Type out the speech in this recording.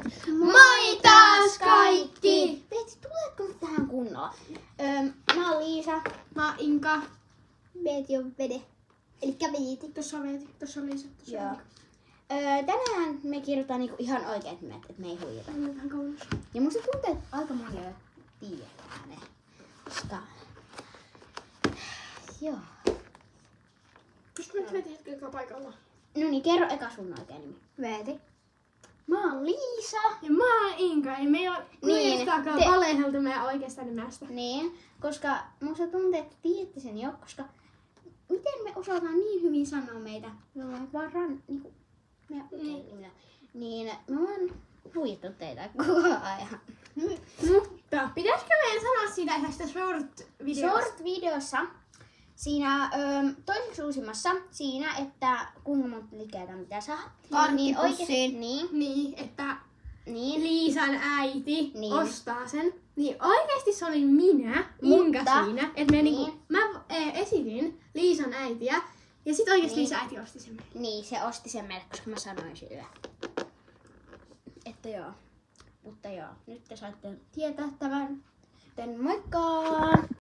Moi taas kaikki! Veeti, tuletko nyt tähän kunnolla? Mä oon Liisa. Mä oon Inka. Veeti on Vede. Elikkä Veeti. Tossa on Veeti, tossa on Liisa, tossa on Inka. Tänään me kirjoitetaan niinku ihan oikeat nimet, että me ei huijata. Vähän kaunis. Ja musta tuntuu, että aika moni jo tietää ne. Koska... Joo. Pystytkö nyt Veeti hetken paikalla? No niin, kerro eka sun oikea nimi. Veeti. Mä oon Liisa. Ja mä oon Inka. Ei me ei oo yhdestäkään valehdeltu meidän oikeasta nimestä. Niin, koska musta tuntuu, että tiedätte sen jo, koska miten me osataan niin hyvin sanoa meitä jollain vaan niinku meidän oikein nimillä. Niin me vaan huijattu teitä koko ajan. Mutta pitäisikö meidän sanoa siitä ihan sitä short-videosta? Short-videossa siinä toiseksi uusimmassa siinä, että kuinka monta likeitä mitä saa. Niin oikeesti Niin, että niin. Liisan äiti Niin. ostaa sen. Niin oikeesti se oli minä, Inka siinä. Että me niinku, mä esitin Liisan äitiä. Ja sit oikeesti Liisan äiti osti sen meille. Niin, se osti sen meille, koska mä sanoin sille. Että joo. Mutta joo, nyt te saitte tietää tämän. Joten moikka!